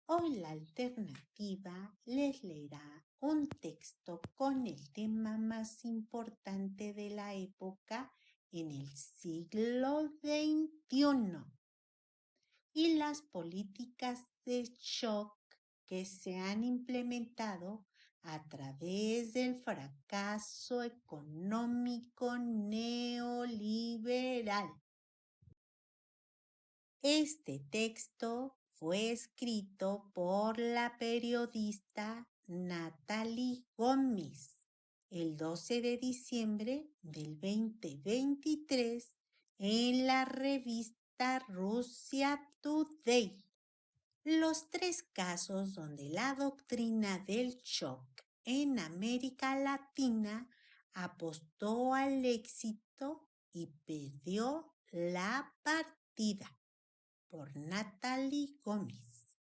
Hoy la alternativa les leerá un texto con el tema más importante de la época en el siglo XXI y las políticas de shock que se han implementado a través del fracaso económico neoliberal. Este texto fue escrito por la periodista Natalie Gómez el 12 de diciembre del 2023 en la revista Russia Today. Los tres casos donde la doctrina del shock en América Latina apostó al éxito y perdió la partida por Natalie Gómez.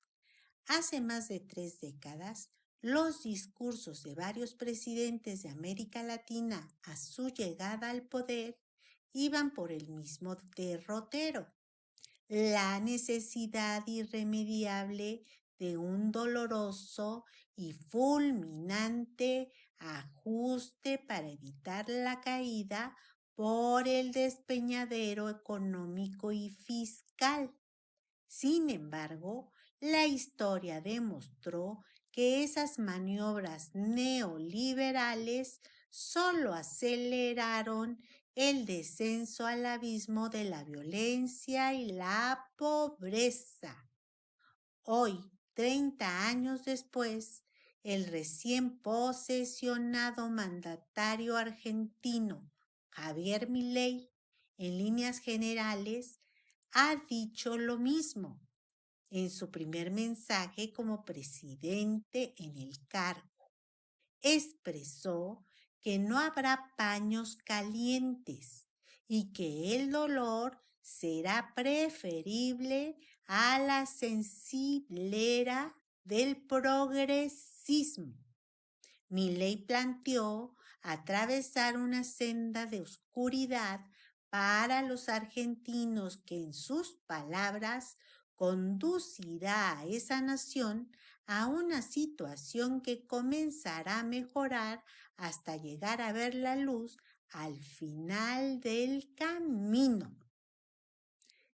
Hace más de 3 décadas, los discursos de varios presidentes de América Latina a su llegada al poder iban por el mismo derrotero: la necesidad irremediable de un doloroso y fulminante ajuste para evitar la caída por el despeñadero económico y fiscal. Sin embargo, la historia demostró que esas maniobras neoliberales solo aceleraron el descenso al abismo de la violencia y la pobreza. Hoy, 30 años después, el recién posesionado mandatario argentino Javier Milei, en líneas generales, ha dicho lo mismo en su primer mensaje como presidente en el cargo. Expresó que no habrá paños calientes y que el dolor será preferible a la sensiblera del progresismo. Milei planteó atravesar una senda de oscuridad para los argentinos que, en sus palabras, conducirá a esa nación a una situación que comenzará a mejorar hasta llegar a ver la luz al final del camino.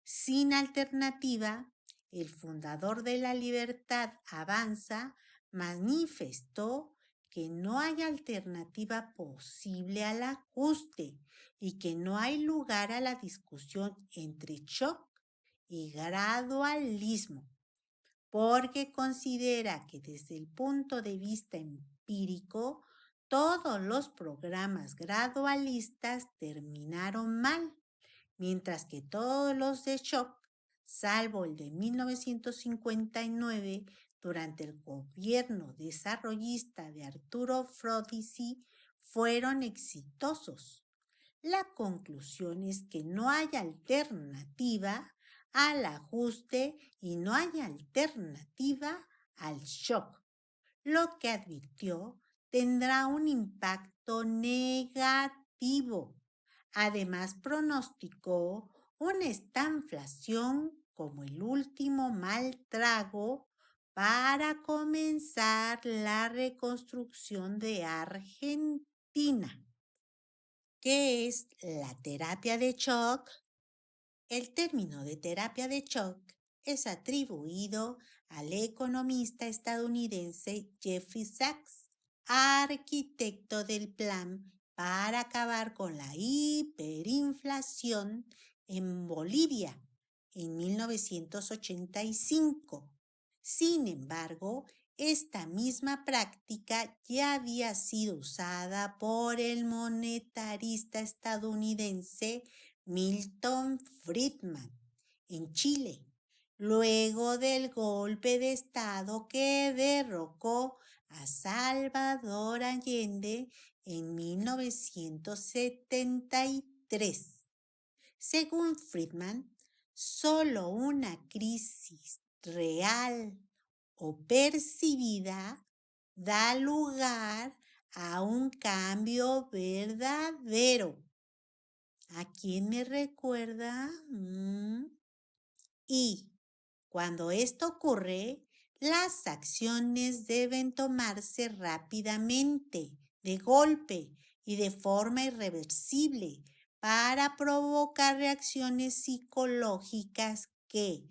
Sin alternativa, el fundador de La Libertad Avanza manifestó que no hay alternativa posible al ajuste y que no hay lugar a la discusión entre shock y gradualismo, porque considera que desde el punto de vista empírico, todos los programas gradualistas terminaron mal, mientras que todos los de shock, salvo el de 1959, durante el gobierno desarrollista de Arturo Frondizi, fueron exitosos. La conclusión es que no hay alternativa al ajuste y no hay alternativa al shock. Lo que advirtió tendrá un impacto negativo. Además, pronosticó una estanflación como el último mal trago para comenzar la reconstrucción de Argentina. ¿Qué es la terapia de shock? El término de terapia de shock es atribuido al economista estadounidense Jeffrey Sachs, arquitecto del plan para acabar con la hiperinflación en Bolivia en 1985. Sin embargo, esta misma práctica ya había sido usada por el monetarista estadounidense Milton Friedman en Chile, luego del golpe de Estado que derrocó a Salvador Allende en 1973. Según Friedman, solo una crisis real o percibida da lugar a un cambio verdadero. ¿A quién me recuerda? Y cuando esto ocurre, Las acciones deben tomarse rápidamente, de golpe y de forma irreversible para provocar reacciones psicológicas que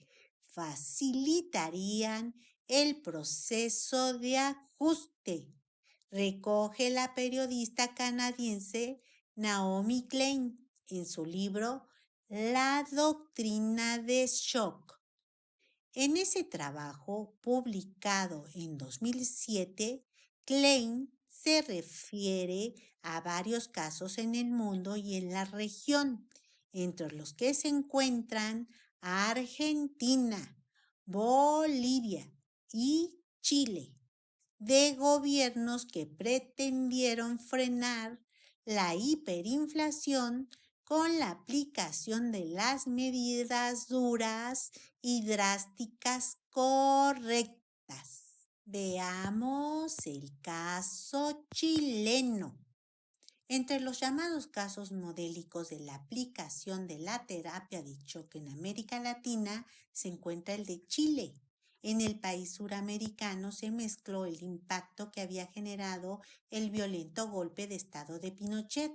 facilitarían el proceso de ajuste. Recoge la periodista canadiense Naomi Klein en su libro La doctrina de shock. En ese trabajo, publicado en 2007, Klein se refiere a varios casos en el mundo y en la región, entre los que se encuentran Argentina, Bolivia y Chile, de gobiernos que pretendieron frenar la hiperinflación con la aplicación de las medidas duras y drásticas correctas. Veamos el caso chileno. Entre los llamados casos modélicos de la aplicación de la terapia de choque en América Latina se encuentra el de Chile. En el país suramericano se mezcló el impacto que había generado el violento golpe de estado de Pinochet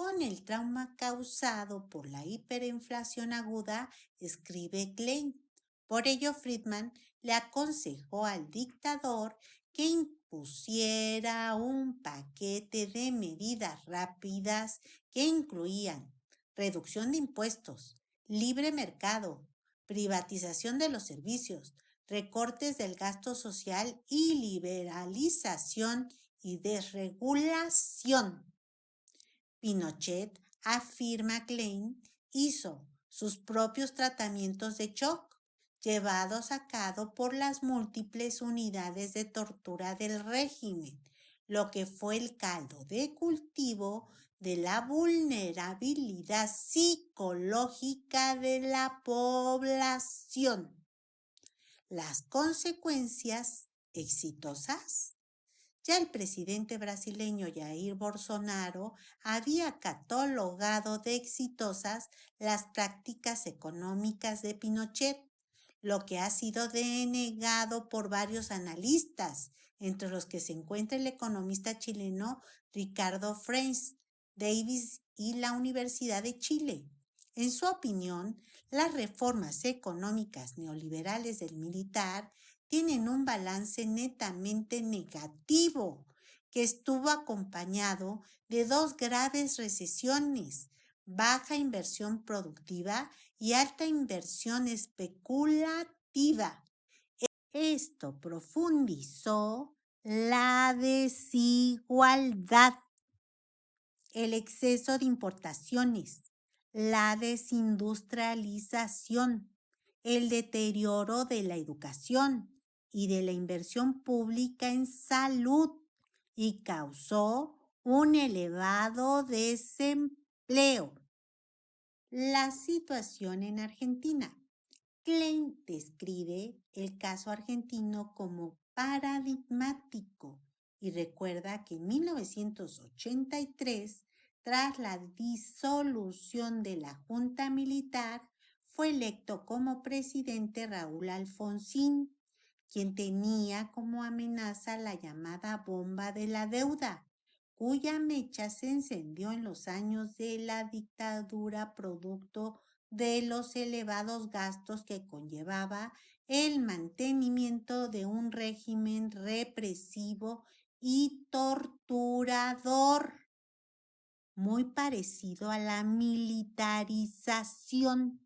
con el trauma causado por la hiperinflación aguda, escribe Klein. Por ello, Friedman le aconsejó al dictador que impusiera un paquete de medidas rápidas que incluían reducción de impuestos, libre mercado, privatización de los servicios, recortes del gasto social y liberalización y desregulación. Pinochet, afirma Klein, hizo sus propios tratamientos de shock, llevados a cabo por las múltiples unidades de tortura del régimen, lo que fue el caldo de cultivo de la vulnerabilidad psicológica de la población. Las consecuencias exitosas. Ya el presidente brasileño Jair Bolsonaro había catalogado de exitosas las prácticas económicas de Pinochet, lo que ha sido denegado por varios analistas, entre los que se encuentra el economista chileno Ricardo Freixas Davis y la Universidad de Chile. En su opinión, las reformas económicas neoliberales del militar tienen un balance netamente negativo, que estuvo acompañado de dos graves recesiones, baja inversión productiva y alta inversión especulativa. Esto profundizó la desigualdad, el exceso de importaciones, la desindustrialización, el deterioro de la educación y de la inversión pública en salud y causó un elevado desempleo. La situación en Argentina. Klein describe el caso argentino como paradigmático y recuerda que en 1983, tras la disolución de la Junta Militar, fue electo como presidente Raúl Alfonsín, quien tenía como amenaza la llamada bomba de la deuda, cuya mecha se encendió en los años de la dictadura producto de los elevados gastos que conllevaba el mantenimiento de un régimen represivo y torturador, muy parecido a la militarización.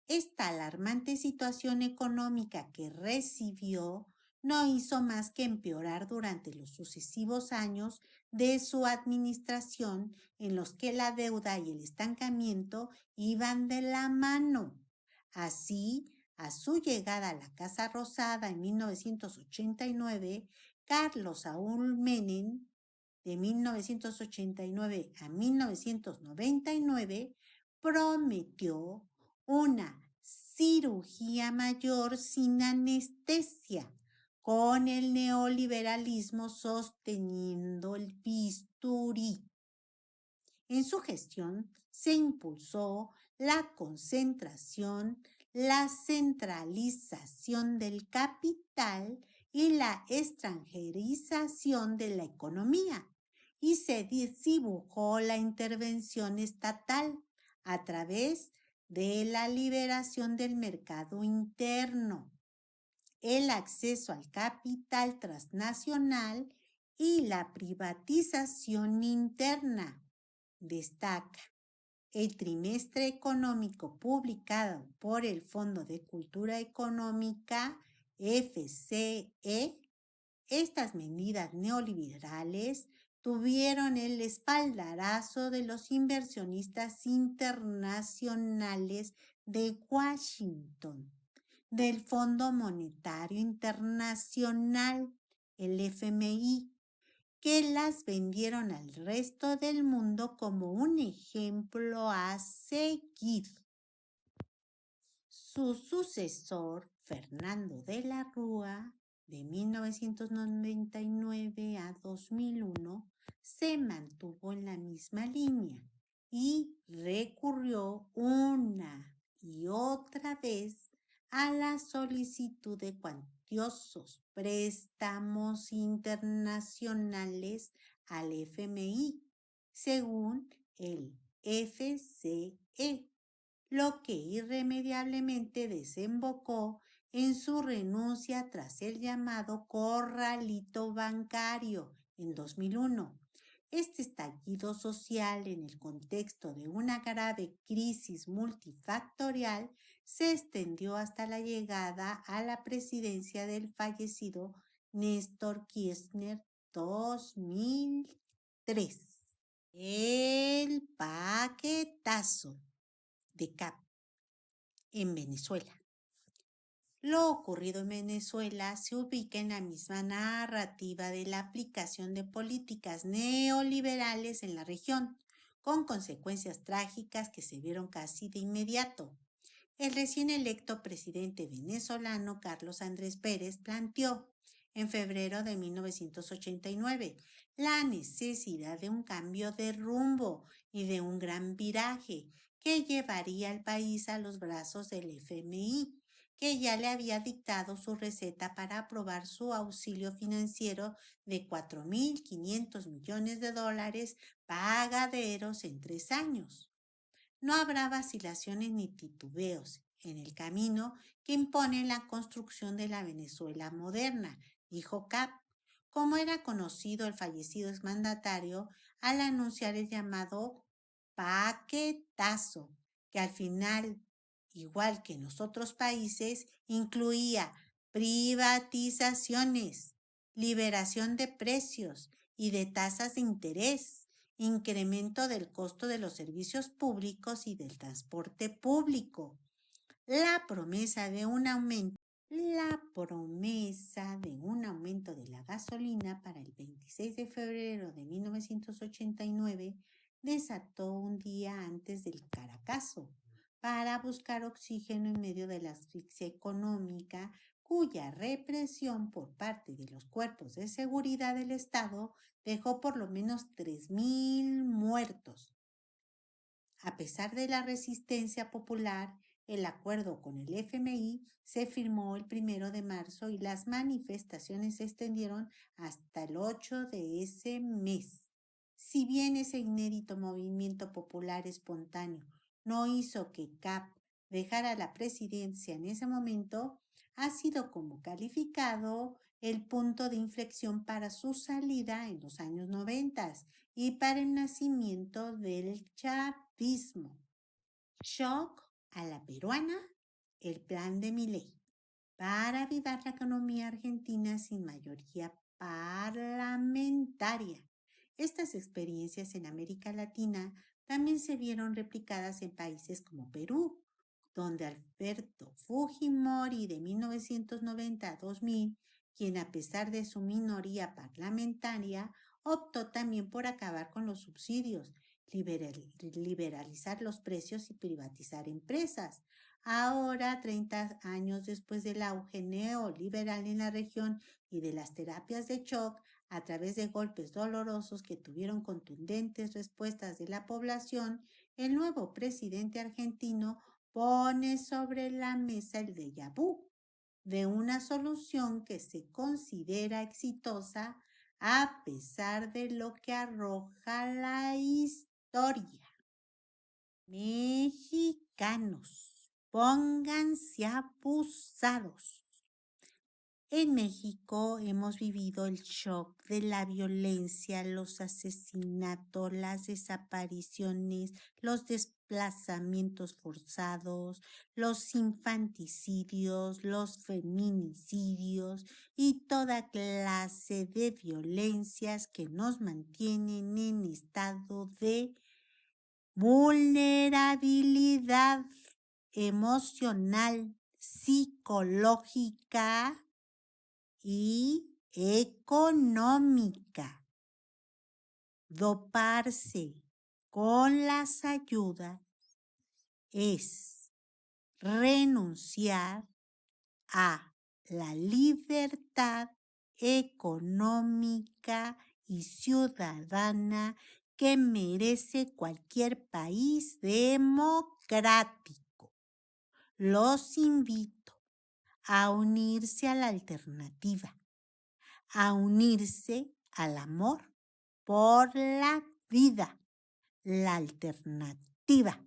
Esta alarmante situación económica que recibió no hizo más que empeorar durante los sucesivos años de su administración, en los que la deuda y el estancamiento iban de la mano. Así, a su llegada a la Casa Rosada en 1989, Carlos Saúl Menem, de 1989 a 1999, prometió una cirugía mayor sin anestesia, con el neoliberalismo sosteniendo el bisturí. En su gestión se impulsó la concentración, la centralización del capital y la extranjerización de la economía, y se dibujó la intervención estatal a través de la liberación del mercado interno, el acceso al capital transnacional y la privatización interna. Destaca el trimestre económico publicado por el Fondo de Cultura Económica, FCE. Estas medidas neoliberales tuvieron el espaldarazo de los inversionistas internacionales de Washington, del Fondo Monetario Internacional, el FMI, que las vendieron al resto del mundo como un ejemplo a seguir. Su sucesor, Fernando de la Rúa, de 1999 a 2001, se mantuvo en la misma línea y recurrió una y otra vez a la solicitud de cuantiosos préstamos internacionales al FMI, según el FCE, lo que irremediablemente desembocó en su renuncia tras el llamado corralito bancario en 2001. Este estallido social, en el contexto de una grave crisis multifactorial, se extendió hasta la llegada a la presidencia del fallecido Néstor Kirchner 2003. El paquetazo de CAP en Venezuela. Lo ocurrido en Venezuela se ubica en la misma narrativa de la aplicación de políticas neoliberales en la región, con consecuencias trágicas que se vieron casi de inmediato. El recién electo presidente venezolano Carlos Andrés Pérez planteó en febrero de 1989 la necesidad de un cambio de rumbo y de un gran viraje que llevaría al país a los brazos del FMI, que ya le había dictado su receta para aprobar su auxilio financiero de 4.500 millones de dólares pagaderos en 3 años. No habrá vacilaciones ni titubeos en el camino que impone la construcción de la Venezuela moderna, dijo Cap, como era conocido el fallecido exmandatario al anunciar el llamado paquetazo, que al final, igual que en los otros países, incluía privatizaciones, liberación de precios y de tasas de interés, incremento del costo de los servicios públicos y del transporte público, la promesa de un aumento de la gasolina para el 26 de febrero de 1989 desató un día antes del Caracazo para buscar oxígeno en medio de la asfixia económica, cuya represión por parte de los cuerpos de seguridad del Estado dejó por lo menos 3.000 muertos. A pesar de la resistencia popular, el acuerdo con el FMI se firmó el 1 de marzo y las manifestaciones se extendieron hasta el 8 de ese mes. Si bien ese inédito movimiento popular espontáneo no hizo que Cap dejara la presidencia en ese momento, ha sido como calificado el punto de inflexión para su salida en los años 90 y para el nacimiento del chavismo. Shock a la peruana, el plan de Milei para avivar la economía argentina sin mayoría parlamentaria. Estas experiencias en América Latina también se vieron replicadas en países como Perú, donde Alberto Fujimori de 1990 a 2000, quien a pesar de su minoría parlamentaria, optó también por acabar con los subsidios, liberalizar los precios y privatizar empresas. Ahora, 30 años después del auge neoliberal en la región y de las terapias de shock, a través de golpes dolorosos que tuvieron contundentes respuestas de la población, el nuevo presidente argentino pone sobre la mesa el déjà vu de una solución que se considera exitosa a pesar de lo que arroja la historia. Mexicanos, pónganse abusados. En México hemos vivido el shock de la violencia, los asesinatos, las desapariciones, los desplazamientos forzados, los infanticidios, los feminicidios y toda clase de violencias que nos mantienen en estado de vulnerabilidad emocional, psicológica y económica. Doparse con las ayudas es renunciar a la libertad económica y ciudadana que merece cualquier país democrático. Los invito a unirse a la alternativa, a unirse al amor por la vida, la alternativa.